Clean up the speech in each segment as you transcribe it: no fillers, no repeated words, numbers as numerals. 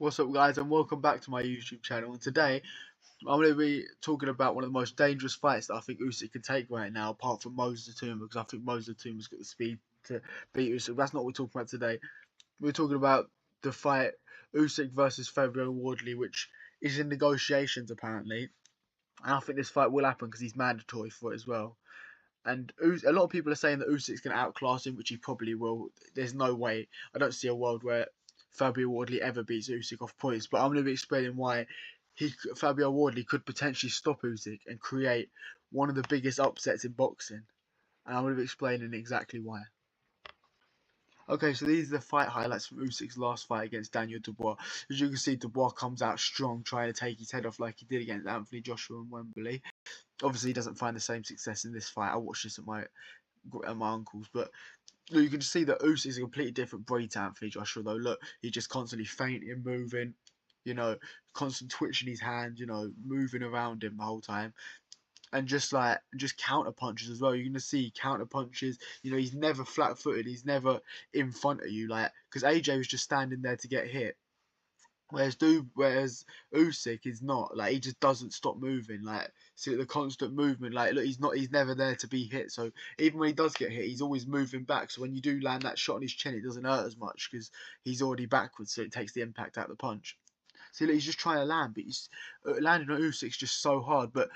What's up, guys, and welcome back to my YouTube channel. And today, I'm going to be talking about one of the most dangerous fights that I think Usyk can take right now, apart from Moses Tuma, because I think Moses Tuma's got the speed to beat Usyk. That's not what we're talking about today. We're talking about the fight Usyk versus Fabio Wardley, which is in negotiations apparently. And I think this fight will happen because he's mandatory for it as well. And a lot of people are saying that Usyk's going to outclass him, which he probably will. There's no way. I don't see a world where Fabio Wardley ever beats Usyk off points. But I'm going to be explaining why Fabio Wardley could potentially stop Usyk and create one of the biggest upsets in boxing. And I'm going to be explaining exactly why. Okay, so these are the fight highlights from Usyk's last fight against Daniel Dubois. As you can see, Dubois comes out strong, trying to take his head off like he did against Anthony Joshua in Wembley. Obviously, he doesn't find the same success in this fight. I watched this at my uncle's, but look, you can see that Usyk is a completely different breed to Anthony Joshua, though. Look, he's just constantly feinting, moving, constant twitching his hands, moving around him the whole time. And just counter punches as well. You're gonna see counter punches. He's never flat footed. He's never in front of you, because AJ was just standing there to get hit. Whereas Usyk is not, he just doesn't stop moving, see the constant movement, look, he's never there to be hit. So even when he does get hit, he's always moving back. So when you do land that shot on his chin, it doesn't hurt as much because he's already backwards, so it takes the impact out of the punch. See, look, he's just trying to land, but he's landing on Usyk's just so hard. But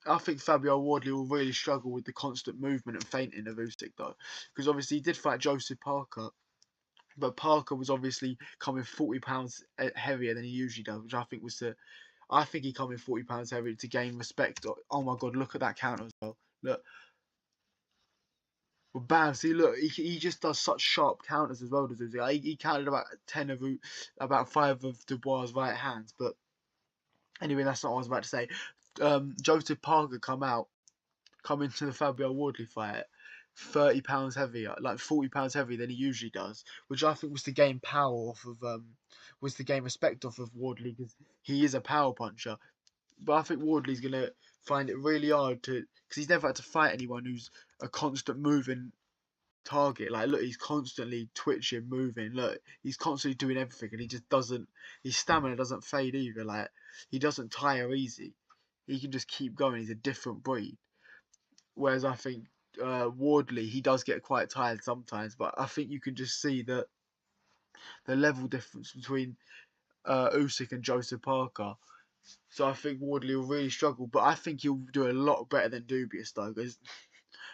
I think Fabio Wardley will really struggle with the constant movement and feinting of Usyk, though, because obviously he did fight Joseph Parker. But Parker was obviously coming 40 pounds heavier than he usually does, which I think I think he coming 40 pounds heavier to gain respect. Oh my God, look at that counter as well. Look. Well, bam, see, look, he just does such sharp counters as well, does he? He counted about 5 of Dubois' right hands. But anyway, that's not what I was about to say. Joseph Parker come into the Fabio Wardley fight 30 pounds heavier, 40 pounds heavier than he usually does, which I think was to gain power off of, was to gain respect off of Wardley because he is a power puncher. But I think Wardley's gonna find it really hard because he's never had to fight anyone who's a constant moving target. Look, he's constantly twitching, moving. Look, he's constantly doing everything, and he just doesn't. His stamina doesn't fade either. He doesn't tire easy. He can just keep going. He's a different breed. Whereas I think Wardley, he does get quite tired sometimes, but I think you can just see the level difference between Usyk and Joseph Parker. So I think Wardley will really struggle, but I think he'll do a lot better than Dubious, though, because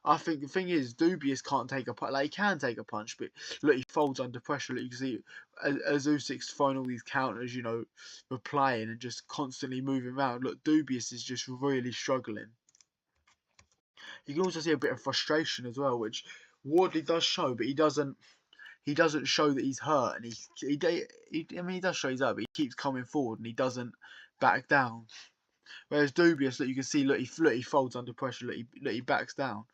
I think the thing is, Dubious can't take a punch. He can take a punch, but look, he folds under pressure. Look, you can see as Usyk's throwing all these counters, replying and just constantly moving around. Look, Dubious is just really struggling. You can also see a bit of frustration as well, which Wardley does show, but he doesn't show that he's hurt, and he does show he's hurt, but he keeps coming forward and he doesn't back down. Whereas Dubious, look, you can see, look, he folds under pressure, look, he backs down.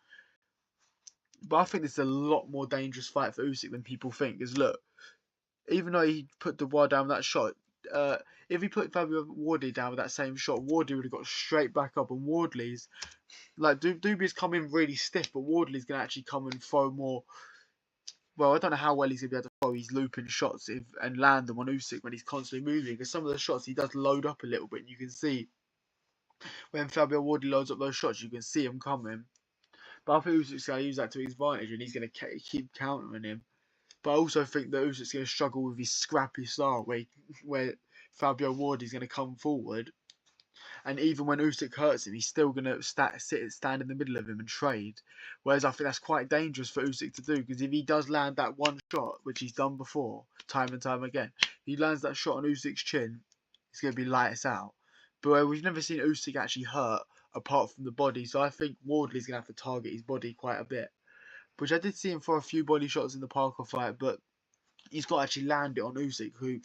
But I think this is a lot more dangerous fight for Usyk than people think. Because look, even though he put Dubois down with that shot, if he put Fabio Wardley down with that same shot, Wardley would have got straight back up. And Wardley's Dubious come in really stiff, but Wardley's gonna actually come and throw more. Well, I don't know how well he's gonna be able to throw his looping shots and land them on Usyk when he's constantly moving. Because some of the shots he does load up a little bit. And you can see when Fabio Wardley loads up those shots, you can see him coming. But I think Usyk's going to use that to his advantage, and he's going to keep countering him. But I also think that Usyk's going to struggle with his scrappy style, where Fabio Wardley's going to come forward, and even when Usyk hurts him, he's still going to stand in the middle of him and trade. Whereas I think that's quite dangerous for Usyk to do, because if he does land that one shot, which he's done before, time and time again, if he lands that shot on Usyk's chin, it's going to be lights out. But we've never seen Usyk actually hurt apart from the body, so I think Wardley's going to have to target his body quite a bit. Which I did see him for a few body shots in the Parker fight, but he's got to actually land it on Usyk, who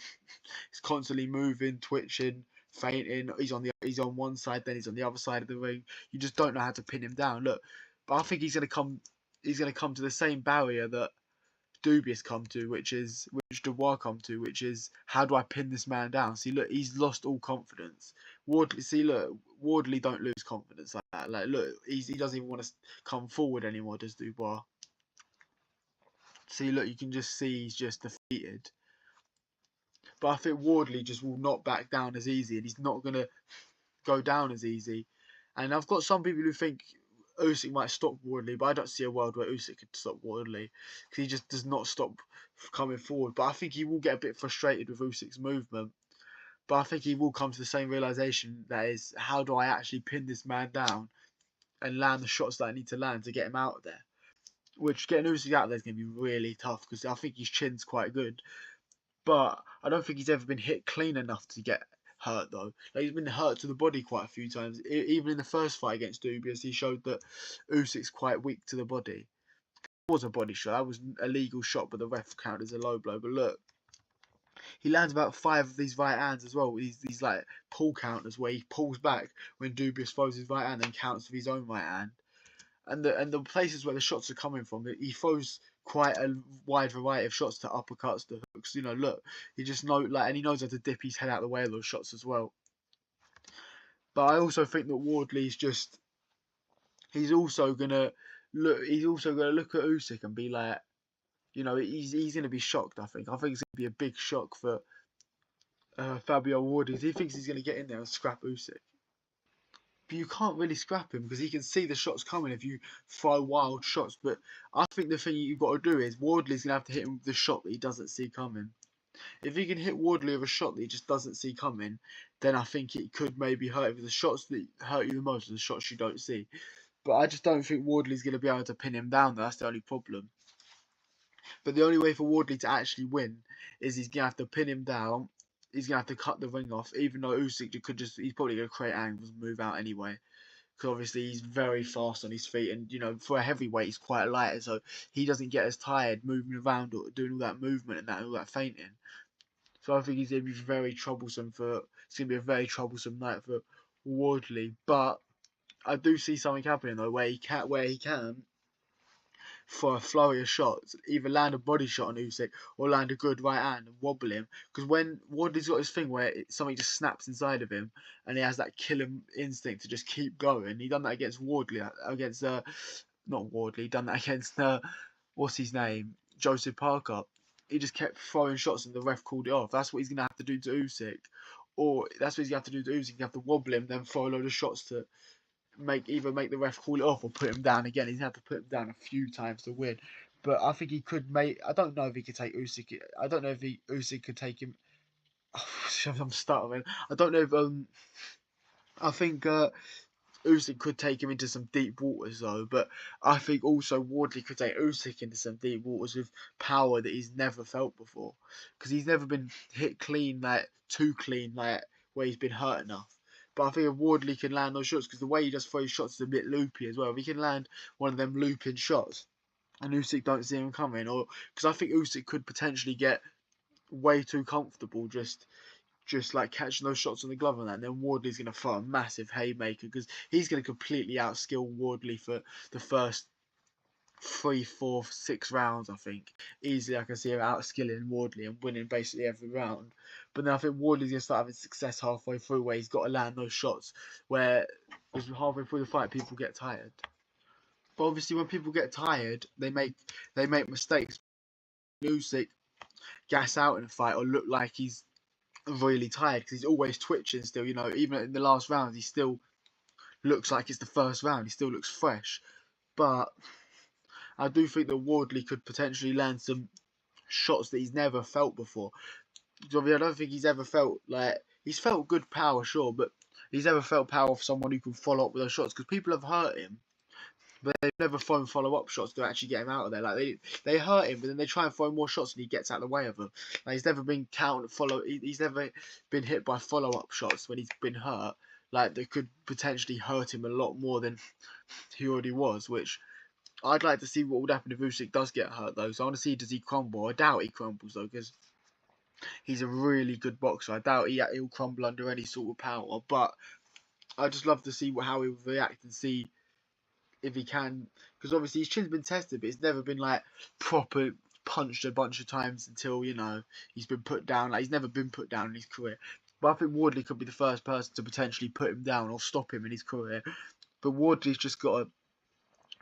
is constantly moving, twitching, feinting. He's on one side, then he's on the other side of the ring. You just don't know how to pin him down. Look, but I think he's going to come to the same barrier that Dubious come to, which Dubois come to, which is, how do I pin this man down? See, look, he's lost all confidence. Wardley don't lose confidence like that. Look, he doesn't even want to come forward anymore, does Dubois? See, look, you can just see he's just defeated. But I think Wardley just will not back down as easy, and he's not going to go down as easy. And I've got some people who think Usyk might stop Wardley, but I don't see a world where Usyk could stop Wardley because he just does not stop coming forward. But I think he will get a bit frustrated with Usyk's movement. But I think he will come to the same realization, that is, how do I actually pin this man down and land the shots that I need to land to get him out of there? Which, getting Usyk out of there is going to be really tough because I think his chin's quite good. But I don't think he's ever been hit clean enough to get hurt, though. Like, he's been hurt to the body quite a few times. Even in the first fight against Dubious, he showed that Usyk's quite weak to the body. It was a body shot. That was a legal shot, but the ref counted as a low blow. But look, he lands about 5 of these right hands as well. These like pull counters where he pulls back when Dubious throws his right hand and counts with his own right hand. And the places where the shots are coming from, he throws quite a wide variety of shots, to uppercuts, to hooks. Look, he just and he knows how to dip his head out of the way of those shots as well. But I also think that Wardley's just, he's also gonna look at Usyk and be like, he's gonna be shocked. I think it's gonna be a big shock for Fabio Wardley. He thinks he's gonna get in there and scrap Usyk. But you can't really scrap him because he can see the shots coming if you throw wild shots. But I think the thing you've got to do is Wardley's going to have to hit him with the shot that he doesn't see coming. If he can hit Wardley with a shot that he just doesn't see coming, then I think it could maybe hurt him. The shots that hurt you the most are the shots you don't see. But I just don't think Wardley's going to be able to pin him down. That's the only problem. But the only way for Wardley to actually win is he's going to have to pin him down. He's going to have to cut the ring off, even though Usyk he's probably going to create angles and move out anyway. Because obviously he's very fast on his feet, and for a heavyweight he's quite light, so he doesn't get as tired moving around or doing all that movement and all that feinting. So I think it's going to be very troublesome it's going to be a very troublesome night for Wardley. But I do see something happening though, where he can for a flurry of shots, either land a body shot on Usyk or land a good right hand and wobble him. Because when Wardley's got his thing where something just snaps inside of him and he has that killing instinct to just keep going. He done that against Wardley, not Wardley, he done that against what's his name, Joseph Parker. He just kept throwing shots and the ref called it off. That's what he's gonna have to do to Usyk, or that's what he's gonna have to do to Usyk. You have to wobble him, then throw a load of shots to either make the ref call it off or put him down again. He's had to put him down a few times to win. But I think he could I don't know if he could take Usyk. I don't know if Usyk could take him. I'm stuttering. I don't know if I think Usyk could take him into some deep waters though. But I think also Wardley could take Usyk into some deep waters with power that he's never felt before, because he's never been hit clean, like too clean, like where he's been hurt enough. But I think if Wardley can land those shots, because the way he just throws shots is a bit loopy as well. If he can land one of them looping shots and Usyk don't see him coming, or because I think Usyk could potentially get way too comfortable just like catching those shots on the glove and that, and then Wardley's going to throw a massive haymaker because he's going to completely outskill Wardley for the first 3, 4, 6 rounds. I think easily I can see him outskilling Wardley and winning basically every round. But then I think Wardley's going to start having success halfway through, where he's got to land those shots where halfway through the fight people get tired. But obviously when people get tired, they make mistakes. Usyk gas out in a fight or look like he's really tired because he's always twitching still. Even in the last round he still looks like it's the first round. He still looks fresh. But I do think that Wardley could potentially land some shots that he's never felt before. I don't think he's ever felt he's felt good power, sure, but he's never felt power for someone who can follow up with those shots, because people have hurt him, but they've never thrown follow-up shots to actually get him out of there. They hurt him, but then they try and throw more shots and he gets out of the way of them. He's never been he's never been hit by follow-up shots when he's been hurt. They could potentially hurt him a lot more than he already was, which I'd like to see what would happen if Usyk does get hurt though. So I want to see, does he crumble? I doubt he crumbles though, because he's a really good boxer. I doubt he'll crumble under any sort of power, but I just love to see how he will react and see if he can, because obviously his chin's been tested, but it's never been proper punched a bunch of times until he's been put down. He's never been put down in his career. But I think Wardley could be the first person to potentially put him down or stop him in his career. But Wardley's just got to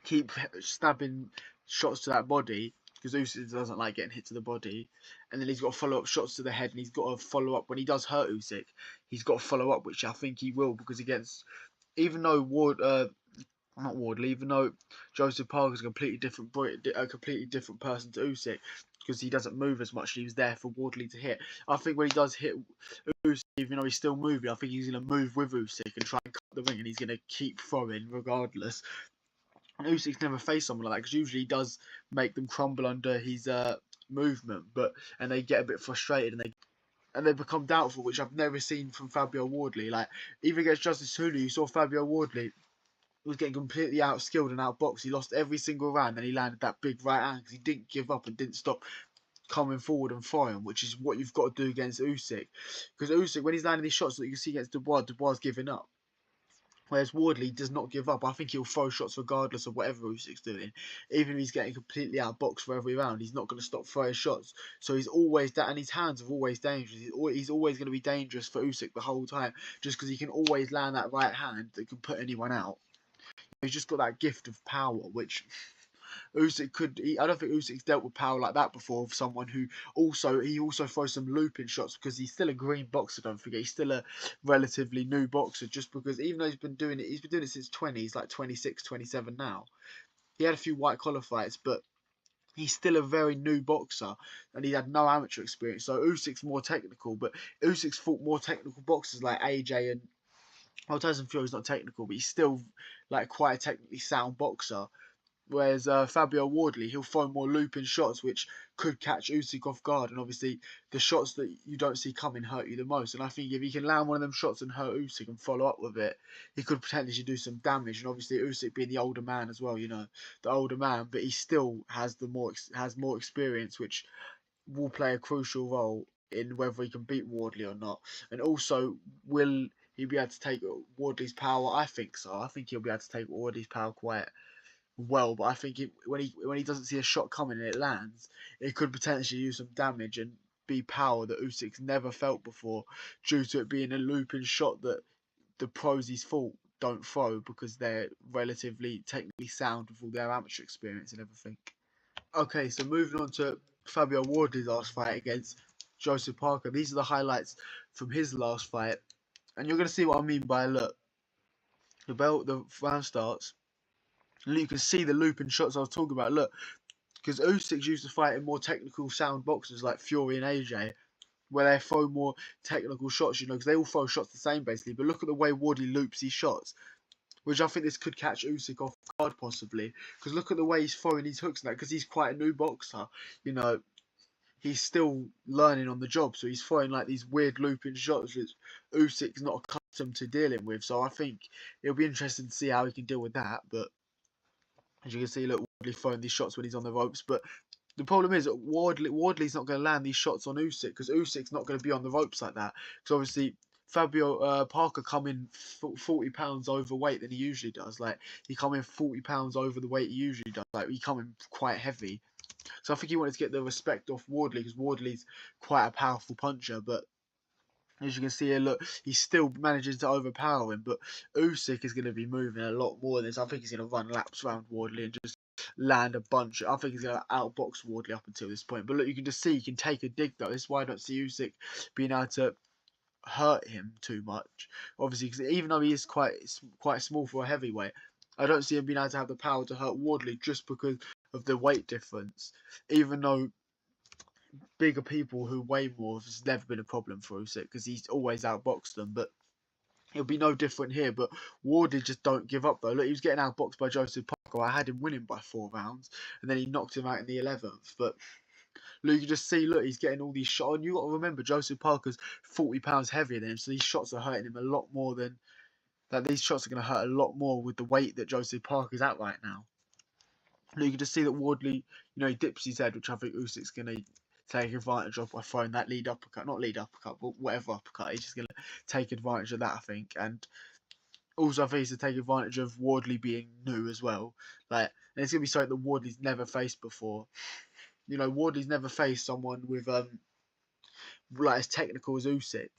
keep stabbing shots to that body because Usyk doesn't like getting hit to the body, and then he's got to follow up shots to the head, and he's got to follow up when he does hurt Usyk. He's got to follow up, which I think he will, because against, even though not Wardley, even though Joseph Parker's a completely different person to Usyk, because he doesn't move as much. He was there for Wardley to hit. I think when he does hit Usyk, even though he's still moving, I think he's going to move with Usyk and try and cut the ring, and he's going to keep throwing regardless. And Usyk's never faced someone like that, because usually he does make them crumble under his movement, and they get a bit frustrated, and they become doubtful, which I've never seen from Fabio Wardley. Like, even against Justice Hulu, you saw Fabio Wardley was getting completely outskilled and outboxed. He lost every single round, and he landed that big right hand because he didn't give up and didn't stop coming forward and firing, which is what you've got to do against Usyk. Because Usyk, when he's landing these shots that you can see against Dubois is giving up. Whereas Wardley does not give up. I think he'll throw shots regardless of whatever Usyk's doing. Even if he's getting completely outboxed for every round, he's not going to stop throwing shots. So he's always that, and his hands are always dangerous. He's always going to be dangerous for Usyk the whole time, just because he can always land that right hand that can put anyone out. He's just got that gift of power, which Usyk could. I don't think Usyk's dealt with power like that before. Of someone who also throws some looping shots, because he's still a green boxer. Don't forget, he's still a relatively new boxer. Just because even though he's been doing it since 20. He's like 26, 27 now. He had a few white collar fights, but he's still a very new boxer, and he had no amateur experience. So Usyk's more technical, but Usyk's fought more technical boxers like AJ and. Well, Tyson Fury's not technical, but he's still like quite a technically sound boxer. Whereas Fabio Wardley, he'll throw more looping shots, which could catch Usyk off guard. And obviously, the shots that you don't see coming hurt you the most. And I think if he can land one of them shots and hurt Usyk and follow up with it, he could potentially do some damage. And obviously, Usyk being the older man as well, the older man, but he still has more experience, which will play a crucial role in whether he can beat Wardley or not. And also, will he be able to take Wardley's power? I think so. I think he'll be able to take Wardley's power quite well. But I think when he doesn't see a shot coming and it lands, it could potentially do some damage and be power that Usyk's never felt before, due to it being a looping shot that the pros he's fought don't throw, because they're relatively technically sound with all their amateur experience and everything. Okay, so moving on to Fabio Wardley's last fight against Joseph Parker. These are the highlights from his last fight. And you're going to see what I mean by, look, the round starts. And you can see the looping shots I was talking about. Look, because Usyk used to fight in more technical sound boxers like Fury and AJ, where they throw more technical shots, because they all throw shots the same basically. But look at the way Wardley loops these shots, which I think this could catch Usyk off guard possibly. Because look at the way he's throwing these hooks now, because he's quite a new boxer, he's still learning on the job, so he's throwing like these weird looping shots which Usyk's not accustomed to dealing with. So I think it'll be interesting to see how he can deal with that. But as you can see, look, Wardley throwing these shots when he's on the ropes. But the problem is that Wardley's not going to land these shots on Usyk, because Usyk's not going to be on the ropes like that. Because obviously Fabio Parker come in 40 pounds overweight than he usually does. Like, he come in 40 pounds over the weight he usually does. Like, he come in quite heavy. So I think he wanted to get the respect off Wardley, because Wardley's quite a powerful puncher. But as you can see here, look, he's still managing to overpower him. But Usyk is going to be moving a lot more than this. I think he's going to run laps around Wardley and just land a bunch. I think he's going to outbox Wardley up until this point. But look, you can just see he can take a dig, though. This is why I don't see Usyk being able to hurt him too much. Obviously, because even though he is quite small for a heavyweight, I don't see him being able to have the power to hurt Wardley, just because of the weight difference. Even though bigger people who weigh more has never been a problem for Usyk, because he's always outboxed them. But it'll be no different here. But Wardley just don't give up, though. Look, he was getting outboxed by Joseph Parker. I had him winning by 4 rounds, and then he knocked him out in the 11th. But look, you can just see, look, he's getting all these shots. And you got to remember, Joseph Parker's 40 pounds heavier than him, so these shots are hurting him a lot more than that. These shots are going to hurt a lot more with the weight that Joseph Parker's at right now. Look, you can just see that Wardley, he dips his head, which I think Usyk's going to take advantage of by throwing that lead uppercut. Not lead uppercut, but whatever uppercut. He's just going to take advantage of that, I think. And also, I think he's to take advantage of Wardley being new as well. And it's going to be something that Wardley's never faced before. Wardley's never faced someone with as technical as Usyk.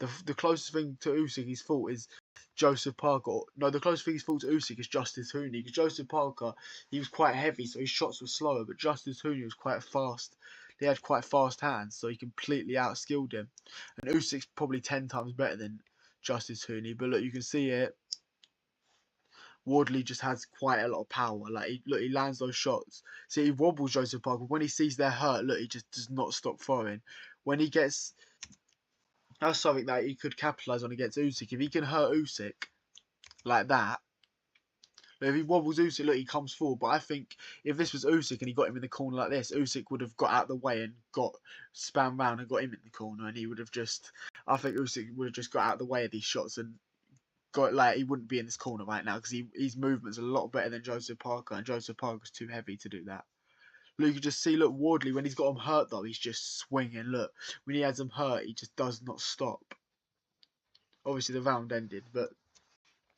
The closest thing to Usyk he's fought is Joseph Parker. No, the closest thing he's fought to Usyk is Justice Hooney. Because Joseph Parker, he was quite heavy, so his shots were slower. But Justice Hooney was quite fast. He had quite fast hands, so he completely outskilled him. And Usyk's probably 10 times better than Justice Hooney. But look, you can see it. Wardley just has quite a lot of power. Like, he lands those shots. See, he wobbles Joseph Parker. When he sees they're hurt, look, he just does not stop throwing. When he gets... That's something that he could capitalise on against Usyk. If he can hurt Usyk like that, if he wobbles Usyk, look, he comes forward. But I think if this was Usyk and he got him in the corner like this, Usyk would have got out of the way and got spun round and got him in the corner. And he would have just... I think Usyk would have just got out of the way of these shots and he wouldn't be in this corner right now because his movement's a lot better than Joseph Parker, and Joseph Parker's too heavy to do that. Look, you can just see, look, Wardley, when he's got him hurt though, he's just swinging. Look, when he has him hurt, he just does not stop. Obviously the round ended, but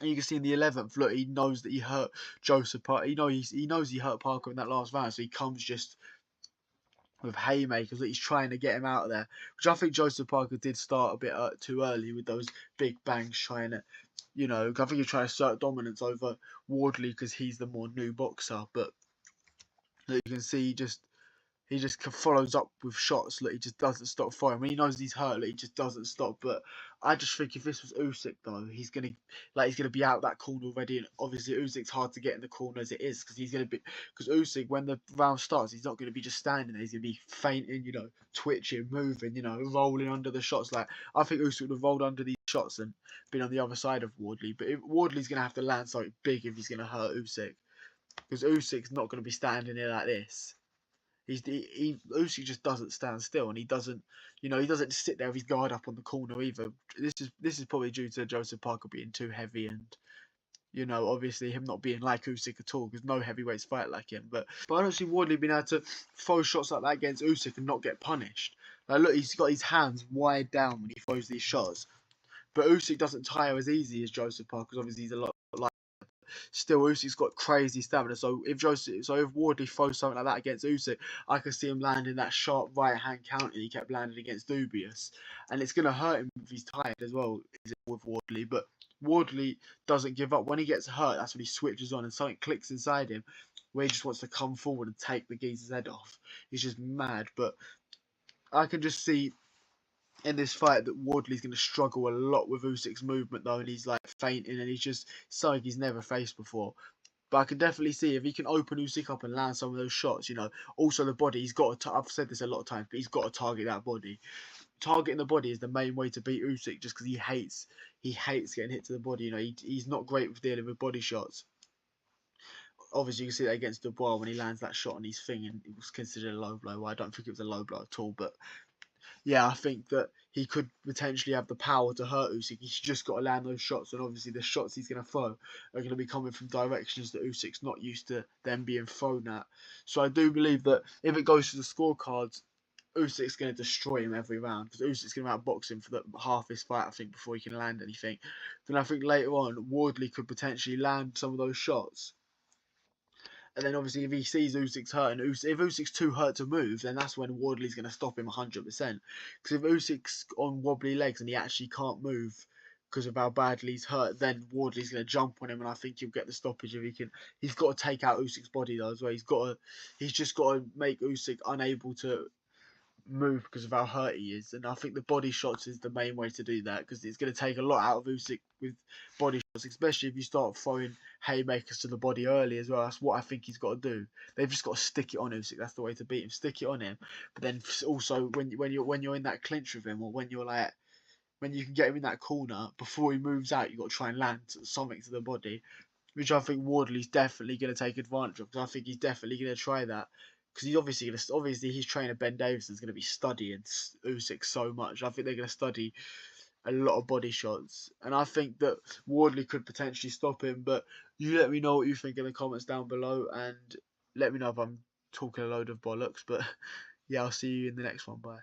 you can see in the 11th, look, he knows that he hurt Joseph Parker. He knows he hurt Parker in that last round, so he comes just with haymakers. That he's trying to get him out of there, which I think Joseph Parker did start a bit too early with those big bangs, trying to, I think he's trying to assert dominance over Wardley because he's the more new boxer. But you can see he just follows up with shots. Look, he just doesn't stop firing. When he knows he's hurt, look, he just doesn't stop. But I just think if this was Usyk though, he's gonna be out that corner already. And obviously Usyk's hard to get in the corner as it is because Usyk, when the round starts, he's not gonna be just standing there. He's gonna be fainting, twitching, moving, rolling under the shots. Like, I think Usyk would have rolled under these shots and been on the other side of Wardley. But Wardley's gonna have to land something big if he's gonna hurt Usyk, because Usyk's not gonna be standing there like this. Usyk just doesn't stand still, and he doesn't just sit there with his guard up on the corner either. This is probably due to Joseph Parker being too heavy, and obviously him not being like Usyk at all, because no heavyweights fight like him. But I don't see Wardley being able to throw shots like that against Usyk and not get punished. Like, look, he's got his hands wide down when he throws these shots, but Usyk doesn't tire as easy as Joseph Parker, because obviously he's a lot like. Still, Usyk's got crazy stamina. So if Wardley throws something like that against Usyk, I could see him landing that sharp right hand counter he kept landing against Dubious, and it's gonna hurt him if he's tired as well with Wardley. But Wardley doesn't give up. When he gets hurt, that's when he switches on and something clicks inside him, where he just wants to come forward and take the geezer's head off. He's just mad. But I can just see in this fight that Wardley's going to struggle a lot with Usyk's movement though, and he's like fainting, and he's just something he's never faced before. But I can definitely see if he can open Usyk up and land some of those shots. Also the body, he's got to. I've said this a lot of times, but he's got to target that body. Targeting the body is the main way to beat Usyk, just because he hates getting hit to the body. He's not great with dealing with body shots. Obviously, you can see that against Dubois when he lands that shot on his thing, and it was considered a low blow. Well, I don't think it was a low blow at all, but yeah, I think that he could potentially have the power to hurt Usyk. He's just got to land those shots, and obviously the shots he's going to throw are going to be coming from directions that Usyk's not used to them being thrown at. So I do believe that if it goes to the scorecards, Usyk's going to destroy him every round, because Usyk's going to outbox him for half his fight, I think, before he can land anything. Then I think later on, Wardley could potentially land some of those shots. And then obviously if he sees Usyk's hurt, and if Usyk's too hurt to move, then that's when Wardley's going to stop him 100%. Because if Usyk's on wobbly legs and he actually can't move because of how badly he's hurt, then Wardley's going to jump on him, and I think he'll get the stoppage if he can. He's got to take out Usyk's body though as well. He's just got to make Usyk unable to move because of how hurt he is, and I think the body shots is the main way to do that, because it's going to take a lot out of Usyk with body shots, especially if you start throwing haymakers to the body early as well. That's what I think he's got to do. They've just got to stick it on Usyk. That's the way to beat him. Stick it on him, but then also when you're in that clinch with him, or when you can get him in that corner before he moves out, you've got to try and land something to the body, which I think Wardley's definitely going to take advantage of, because I think he's definitely going to try that. Because he's obviously his trainer Ben Davison's going to be studying Usyk so much. I think they're going to study a lot of body shots, and I think that Wardley could potentially stop him. But you let me know what you think in the comments down below, and let me know if I'm talking a load of bollocks. But yeah, I'll see you in the next one. Bye.